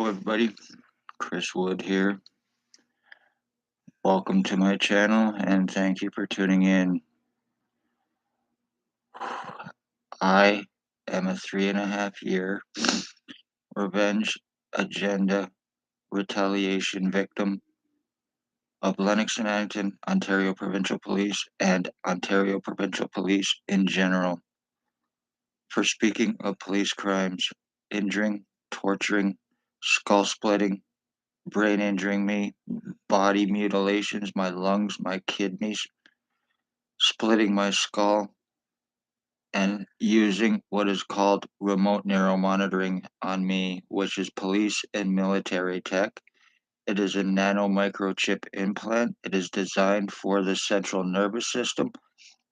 everybody. Chris Wood here. Welcome to my channel and thank you for tuning in. I am a 3.5 year revenge agenda retaliation victim of Lennox and Addington, Ontario Provincial Police, and Ontario Provincial Police in general for speaking of police crimes, injuring, torturing, skull splitting, brain injuring me, body mutilations, my lungs, my kidneys, splitting my skull, and using what is called remote neuromonitoring on me, which is police and military tech. It is a nano microchip implant. It is designed for the central nervous system,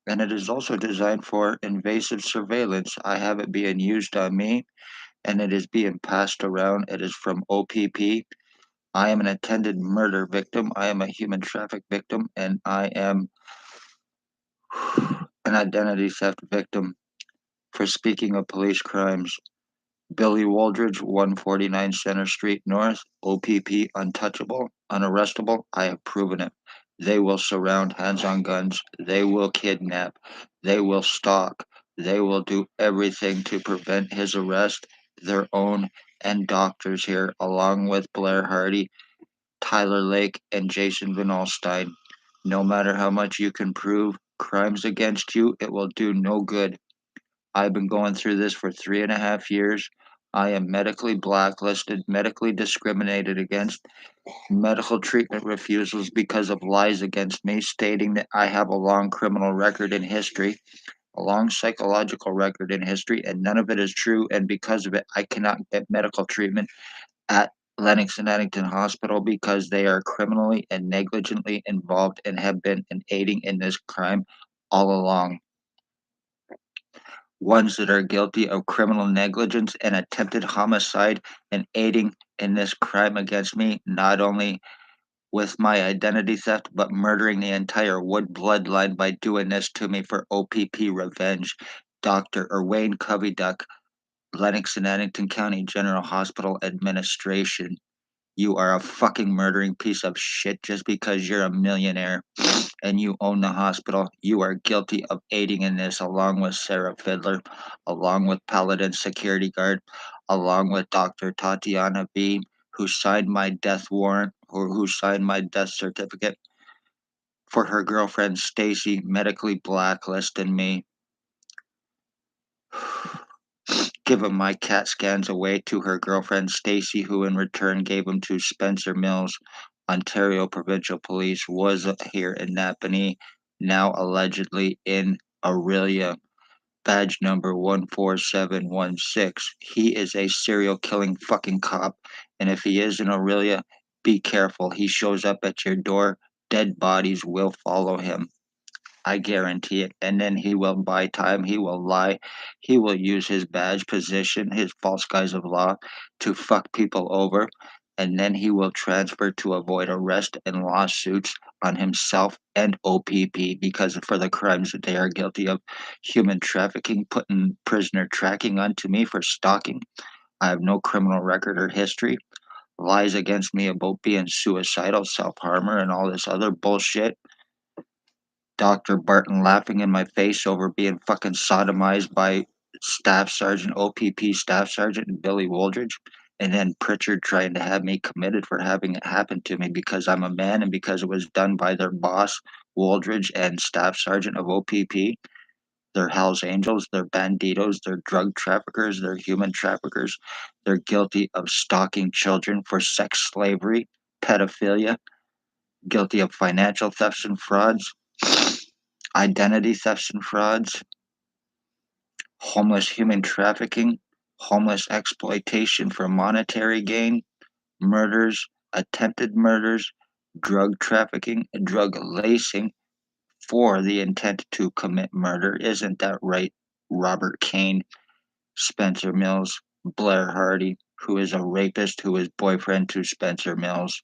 and it is also designed for invasive surveillance. I have it being used on me, and it is being passed around. It is from OPP. I am an attended murder victim. I am a human traffic victim, and I am an identity theft victim. For speaking of police crimes, Billy Wooldridge, 149 Center Street North, OPP, untouchable, unarrestable. I have proven it. They will surround, hands on guns. They will kidnap. They will stalk. They will do everything to prevent his arrest. Their own and doctors here, along with Blair Hardy, Tyler Lake, and Jason Van Alstyne. No matter how much you can prove crimes against you, it will do no good. I've been going through this for 3.5 years. I am medically blacklisted, medically discriminated against, medical treatment refusals because of lies against me, stating that I have a long criminal record in history, a long psychological record in history, and none of it is true. And because of it, I cannot get medical treatment at Lennox and Addington Hospital because they are criminally and negligently involved and have been aiding in this crime all along. Ones that are guilty of criminal negligence and attempted homicide and aiding in this crime against me, not only with my identity theft, but murdering the entire Wood bloodline by doing this to me for OPP revenge. Dr. Erwayne Coveyduck, Lennox and Addington County General Hospital Administration. You are a fucking murdering piece of shit just because you're a millionaire and you own the hospital. You are guilty of aiding in this, along with Sarah Fiddler, along with Paladin Security Guard, along with Dr. Tatiana B., who signed my death warrant or who signed my death certificate for her girlfriend Stacy, medically blacklisting me. Giving my CAT scans away to her girlfriend Stacy, who in return gave them to Spencer Mills. Ontario Provincial Police was here in Napanee, now allegedly in Aurelia. Badge number 14716. He is a serial killing fucking cop, and if he is in Aurelia, be careful. He shows up at your door, dead bodies will follow him. I guarantee it. And then he will buy time. He will lie. He will use his badge position, his false guise of law, to fuck people over. And then he will transfer to avoid arrest and lawsuits on himself and OPP because for the crimes that they are guilty of human trafficking, putting prisoner tracking onto me for stalking. I have no criminal record or history. Lies against me about being suicidal, self harmer, and all this other bullshit. Dr. Barton laughing in my face over being fucking sodomized by Staff Sergeant OPP Staff Sergeant Billy Wooldridge, and then Pritchard trying to have me committed for having it happen to me because I'm a man and because it was done by their boss Wooldridge and Staff Sergeant of OPP. They're Hell's Angels, they're banditos, they're drug traffickers, they're human traffickers. They're guilty of stalking children for sex slavery, pedophilia, guilty of financial thefts and frauds, identity thefts and frauds, homeless human trafficking, homeless exploitation for monetary gain, murders, attempted murders, drug trafficking, drug lacing for the intent to commit murder. Isn't that right, Robert Kane, Spencer Mills, Blair Hardy, who is a rapist who is boyfriend to Spencer Mills?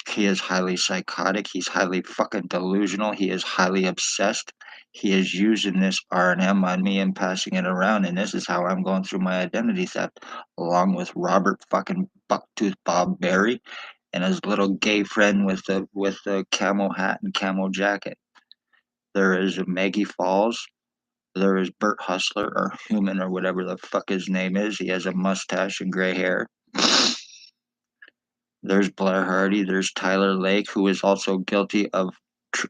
He is highly psychotic. He's highly fucking delusional. He is highly obsessed. He is using this R&M on me and passing it around, and this is how I'm going through my identity theft, along with Robert fucking Bucktooth Bob Berry and his little gay friend with the camo hat and camo jacket. There is Maggie Falls. There is Bert Hustler or Human or whatever the fuck his name is. He has a mustache and gray hair. There's Blair Hardy. There's Tyler Lake, who is also guilty of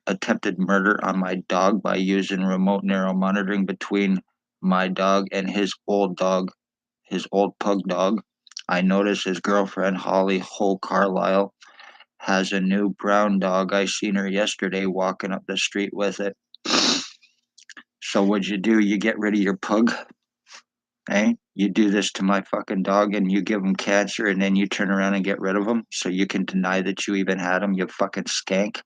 attempted murder on my dog by using remote neural monitoring between my dog and his old pug dog. I noticed his girlfriend, Holly Ho Carlisle, has a new brown dog. I seen her yesterday walking up the street with it. So what'd you do? You get rid of your pug? Eh? You do this to my fucking dog and you give him cancer and then you turn around and get rid of him so you can deny that you even had him, you fucking skank.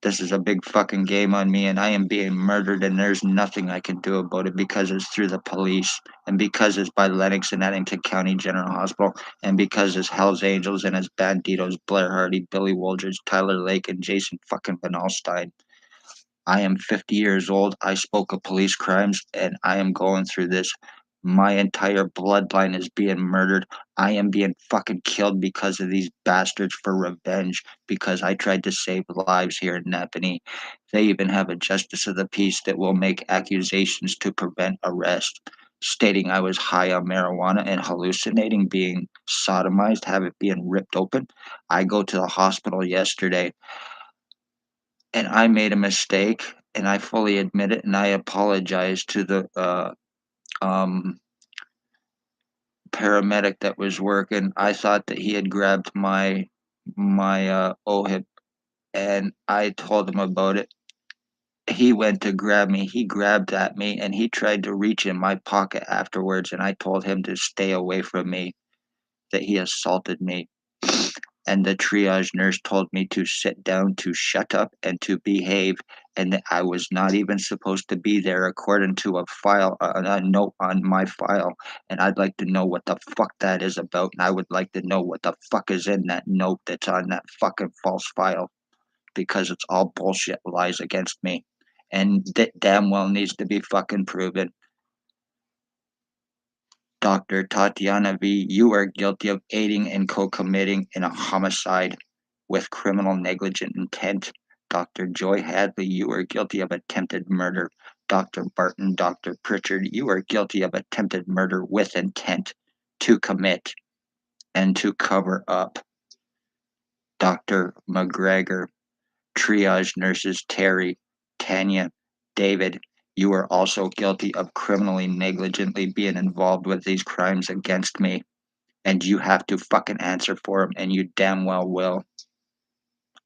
This is a big fucking game on me and I am being murdered and there's nothing I can do about it because it's through the police and because it's by Lennox and Addington County General Hospital and because it's Hell's Angels and it's Banditos, Blair Hardy, Billy Woldridge, Tyler Lake, and Jason fucking Van Alstyne. I am 50 years old. I spoke of police crimes and I am going through this. My entire bloodline is being murdered. I am being fucking killed because of these bastards for revenge because I tried to save lives here in Napanee. They even have a justice of the peace that will make accusations to prevent arrest, stating I was high on marijuana and hallucinating, being sodomized, have it being ripped open. I go to the hospital yesterday and I made a mistake, and I fully admit it, and I apologize to the um, paramedic that was working. I thought that he had grabbed my OHIP, and I told him about it. He went to grab me. He grabbed at me, and he tried to reach in my pocket afterwards, and I told him to stay away from me. That he assaulted me. And the triage nurse told me to sit down, to shut up, and to behave, and that I was not even supposed to be there according to a note on my file. And I'd like to know what the fuck that is about, and I would like to know what the fuck is in that note that's on that fucking false file, because it's all bullshit lies against me. And that damn well needs to be fucking proven. Dr. Tatiana V., you are guilty of aiding and co-committing in a homicide with criminal negligent intent. Dr. Joy Hadley, you are guilty of attempted murder. Dr. Barton, Dr. Pritchard, you are guilty of attempted murder with intent to commit and to cover up. Dr. McGregor, triage nurses Terry, Tanya, David, you are also guilty of criminally negligently being involved with these crimes against me, and you have to fucking answer for them, and you damn well will.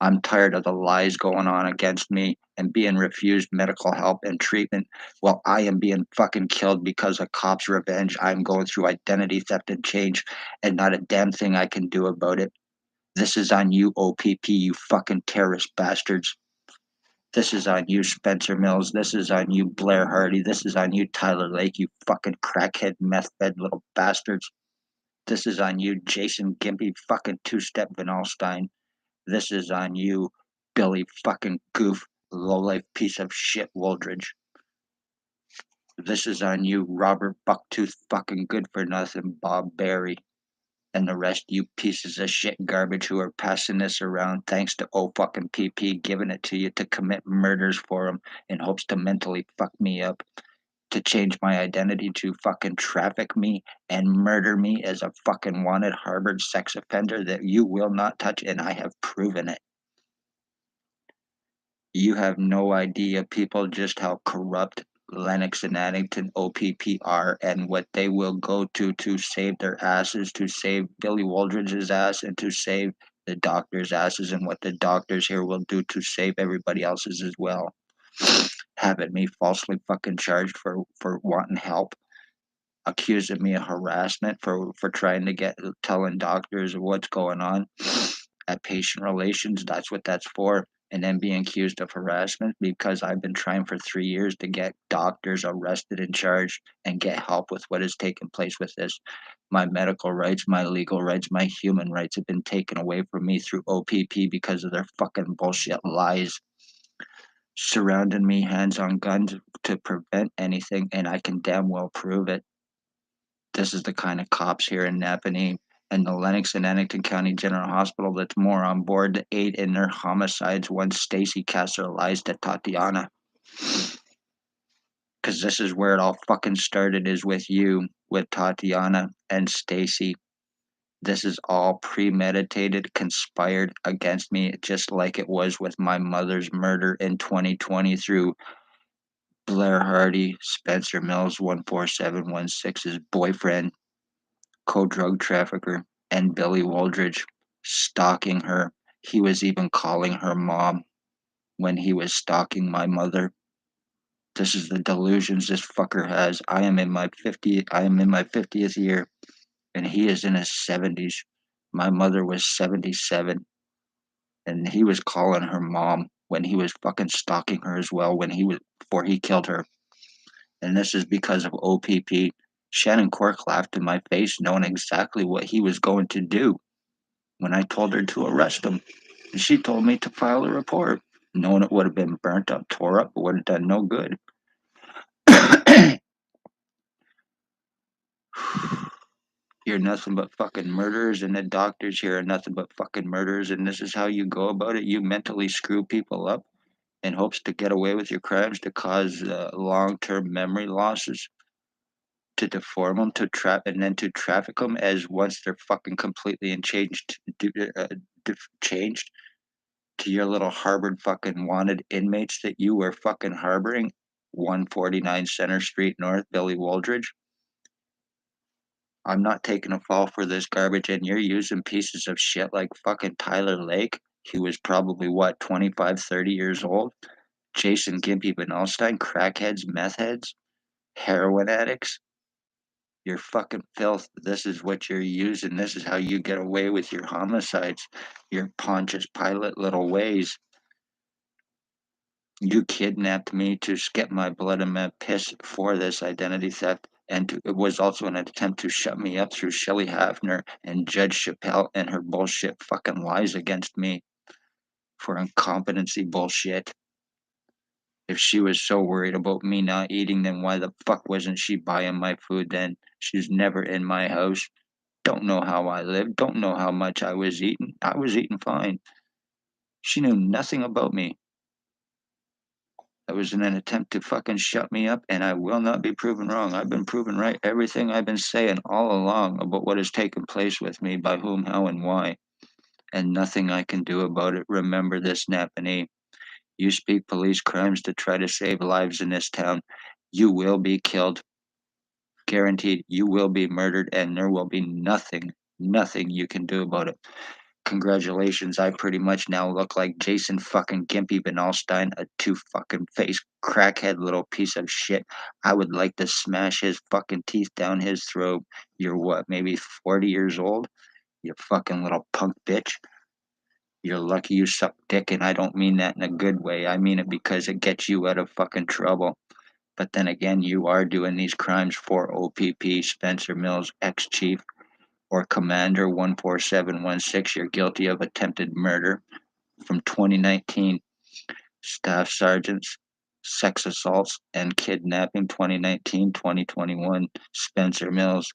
I'm tired of the lies going on against me and being refused medical help and treatment while I am being fucking killed because of cops' revenge. I'm going through identity theft and change, and not a damn thing I can do about it. This is on you, OPP, you fucking terrorist bastards. This is on you, Spencer Mills. This is on you, Blair Hardy. This is on you, Tyler Lake, you fucking crackhead, meth bed little bastards. This is on you, Jason Gimpy, fucking two-step Van Alstyne. This is on you, Billy fucking Goof, lowlife piece of shit Woldridge. This is on you, Robert Bucktooth fucking good for nothing Bob Berry. And the rest of you pieces of shit garbage who are passing this around thanks to O fucking PP giving it to you to commit murders for them in hopes to mentally fuck me up, to change my identity, to fucking traffic me and murder me as a fucking wanted Harvard sex offender that you will not touch, and I have proven it. You have no idea, people, just how corrupt Lennox and Addington OPP are and what they will go to save their asses, to save Billy Woldridge's ass, and to save the doctors' asses, and what the doctors here will do to save everybody else's as well. Having me falsely fucking charged for wanting help, accusing me of harassment for trying to get telling doctors what's going on at patient relations. That's what that's for. and then being accused of harassment because I've been trying for 3 years to get doctors arrested and charged and get help with what has taken place with this. My medical rights, my legal rights, my human rights have been taken away from me through OPP because of their fucking bullshit lies surrounding me, hands on guns to prevent anything, and I can damn well prove it. This is the kind of cops here in Napanee and the Lennox and Annington County General Hospital that's more on board to aid in their homicides once Stacy cast her lies to Tatiana. Because this is where it all fucking started is with you, with Tatiana and Stacy. This is all premeditated, conspired against me, just like it was with my mother's murder in 2020 through Blair Hardy, Spencer Mills 14716's boyfriend, co-drug trafficker, and Billy Waldridge stalking her. He was even calling her mom when he was stalking my mother. This is the delusions this fucker has. I am in my 50th year and he is in his 70s. My mother was 77 and he was calling her mom when he was fucking stalking her as well when he was before he killed her. And this is because of OPP. Shannon Cork laughed in my face knowing exactly what he was going to do when I told her to arrest him. And she told me to file a report, knowing it would have been burnt up, tore up, it would have done no good. You're nothing but fucking murderers, and the doctors here are nothing but fucking murderers, and this is how you go about it. You mentally screw people up in hopes to get away with your crimes to cause long term memory losses, to deform them, to trap, and then to traffic them as once they're fucking completely and changed to your little harbored fucking wanted inmates that you were fucking harboring. 149 Center Street North, Billy Waldridge. I'm not taking a fall for this garbage, and you're using pieces of shit like fucking Tyler Lake. He was probably, what, 25, 30 years old? Jason Gimpy Benalstein, crackheads, meth heads, heroin addicts. You're fucking filth. This is what you're using. This is how you get away with your homicides, your Pontius Pilate little ways. You kidnapped me to get my blood and my piss for this identity theft, and it was also an attempt to shut me up through Shelley Hafner and Judge Chappelle and her bullshit fucking lies against me for incompetency bullshit. If she was so worried about me not eating, then why the fuck wasn't she buying my food then? She's never in my house. Don't know how I lived. Don't know how much I was eating. I was eating fine. She knew nothing about me. That was in an attempt to fucking shut me up, and I will not be proven wrong. I've been proven right. Everything I've been saying all along about what has taken place with me, by whom, how, and why, and nothing I can do about it. Remember this, Napanee. You speak police crimes to try to save lives in this town. You will be killed. Guaranteed. You will be murdered, and there will be nothing you can do about it. Congratulations, I pretty much now look like Jason fucking Gimpy Benalstein, a two fucking face crackhead little piece of shit. I would like to smash his fucking teeth down his throat. You're what, maybe 40 years old? You fucking little punk bitch. You're lucky you suck dick, and I don't mean that in a good way. I mean it because it gets you out of fucking trouble. But then again, you are doing these crimes for OPP, Spencer Mills, ex chief, or Commander 14716. You're guilty of attempted murder from 2019, staff sergeants, sex assaults, and kidnapping 2019-2021. Spencer Mills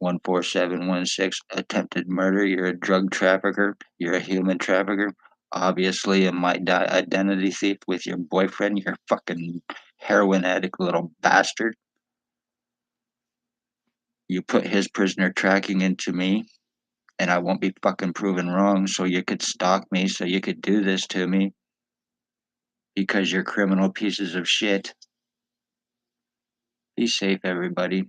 14716, attempted murder. You're a drug trafficker. You're a human trafficker. Obviously, a my identity thief with your boyfriend. You're a fucking heroin addict little bastard. You put his prisoner tracking into me, and I won't be fucking proven wrong, so you could stalk me, so you could do this to me because you're criminal pieces of shit. Be safe, everybody.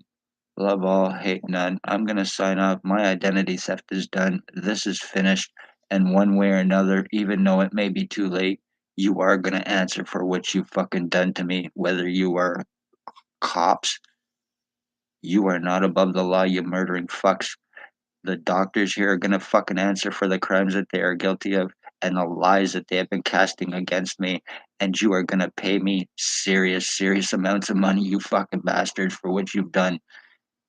Love all, hate none. I'm gonna sign off. My identity theft is done. This is finished. And one way or another, even though it may be too late, you are gonna answer for what you fucking done to me. Whether you are cops, you are not above the law, you murdering fucks. The doctors here are gonna fucking answer for the crimes that they are guilty of. and the lies that they have been casting against me, and you are gonna pay me serious amounts of money, you fucking bastards, for what you've done.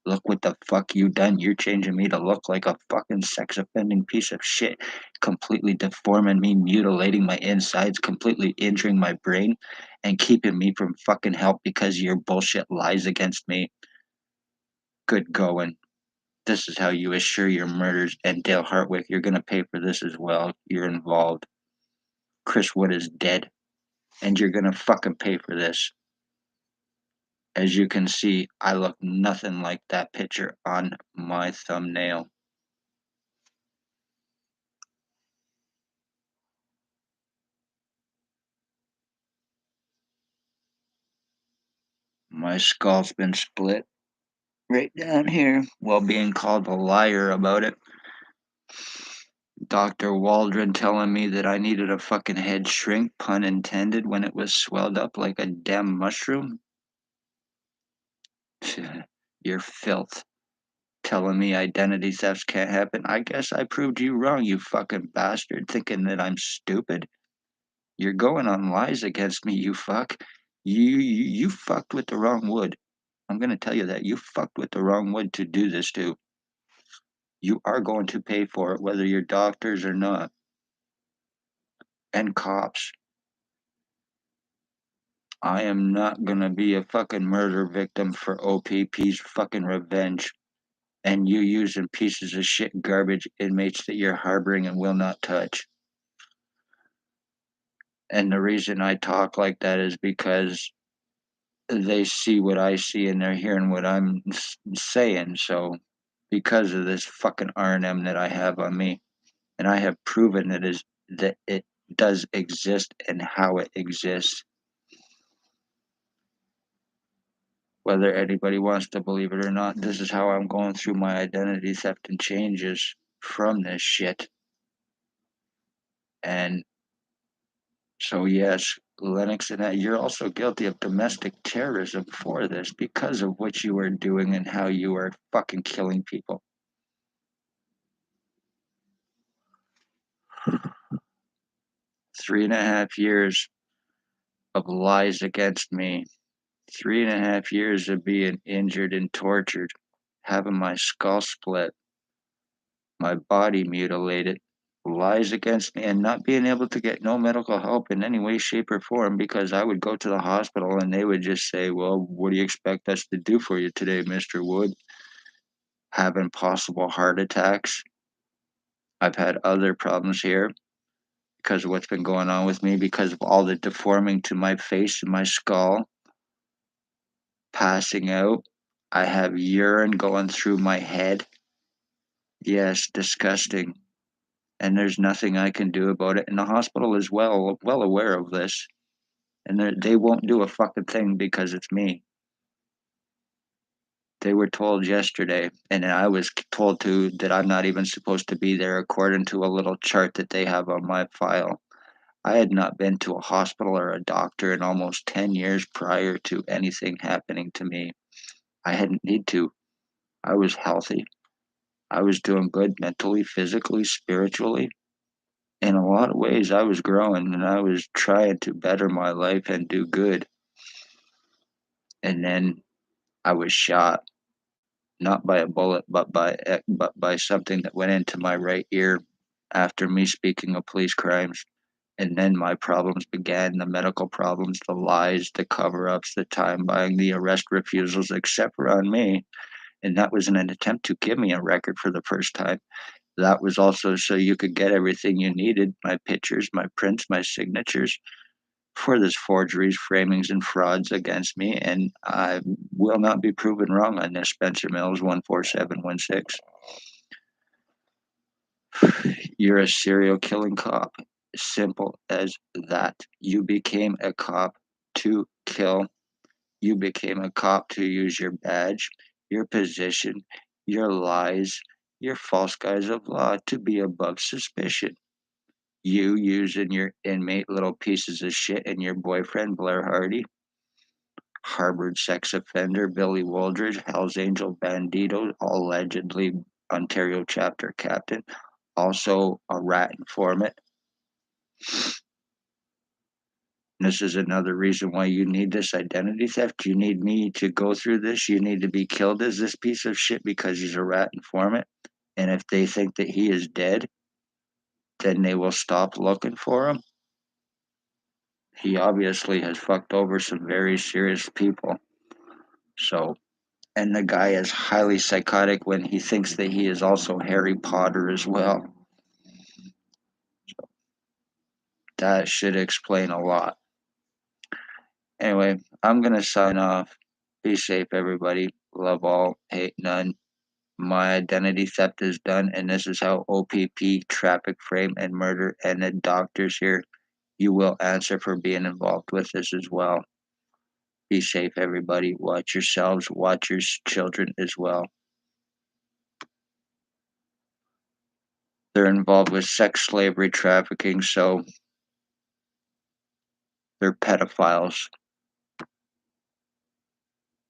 Look what the fuck you done. You're changing me to look like a fucking sex offending piece of shit, completely deforming me, mutilating my insides, completely injuring my brain, and keeping me from fucking help because of your bullshit lies against me. Good going. This is how you assure your murders, and Dale Hartwick, you're gonna pay for this as well. You're involved. Chris Wood is dead, and you're gonna fucking pay for this. As you can see, I look nothing like that picture on my thumbnail. My skull's been split right down here while being called a liar about it. Dr. Waldron telling me that I needed a fucking head shrink, pun intended, when it was swelled up like a damn mushroom. You're filth. Telling me identity thefts can't happen. I guess I proved you wrong, you fucking bastard, thinking that I'm stupid. You're going on lies against me, you fuck. You fucked with the wrong wood. I'm gonna tell you that you fucked with the wrong wood to do this to. You are going to pay for it, whether you're doctors or not, and cops. I am not gonna be a fucking murder victim for OPP's fucking revenge, and you using pieces of shit garbage inmates that you're harboring and will not touch. And the reason I talk like that is because they see what I see and they're hearing what I'm saying. So, because of this fucking R&M that I have on me, and I have proven that it does exist and how it exists, whether anybody wants to believe it or not. This is how I'm going through my identity theft and changes from this shit. And so, yes, Lennox, and that you're also guilty of domestic terrorism for this because of what you are doing and how you are fucking killing people. 3.5 years of lies against me, 3.5 years of being injured and tortured, having my skull split, my body mutilated, lies against me, and not being able to get no medical help in any way, shape, or form because I would go to the hospital and they would just say, "Well, what do you expect us to do for you today, Mr. Wood?" Having possible heart attacks. I've had other problems here because of what's been going on with me, because of all the deforming to my face and my skull, passing out. I have urine going through my head. Yes, disgusting. And there's nothing I can do about it. And the hospital is well aware of this, and they won't do a fucking thing because it's me. They were told yesterday, and I was told to that I'm not even supposed to be there according to a little chart that they have on my file. I had not been to a hospital or a doctor in almost 10 years prior to anything happening to me. I hadn't need to. I was healthy. I was doing good mentally, physically, spiritually. In a lot of ways, I was growing and I was trying to better my life and do good. And then I was shot, not by a bullet, but by something that went into my right ear after me speaking of police crimes. And then my problems began, the medical problems, the lies, the cover-ups, the time buying, the arrest refusals, except for on me. And that was in an attempt to give me a record for the first time. That was also so you could get everything you needed, my pictures, my prints, my signatures, for this forgeries, framings, and frauds against me. And I will not be proven wrong on this, Spencer Mills 14716. You're a serial killing cop. Simple as that. You became a cop to kill. You became a cop to use your badge, your position, your lies, your false guise of law to be above suspicion. You using your inmate little pieces of shit and your boyfriend, Blair Hardy, harbored sex offender Billy Wooldridge, Hell's Angel Bandito, allegedly Ontario chapter captain, also a rat informant, This is another reason why you need this identity theft. You need me to go through this. You need to be killed as this piece of shit because he's a rat informant. And if they think that he is dead, then they will stop looking for him. He obviously has fucked over some very serious people. So, and the guy is highly psychotic when he thinks that he is also Harry Potter as well. That should explain a lot. Anyway, I'm going to sign off. Be safe, everybody. Love all, hate none. My identity theft is done, and this is how OPP, traffic, frame, and murder ended. Doctors here, you will answer for being involved with this as well. Be safe, everybody. Watch yourselves, watch your children as well. They're involved with sex slavery trafficking, so they're pedophiles.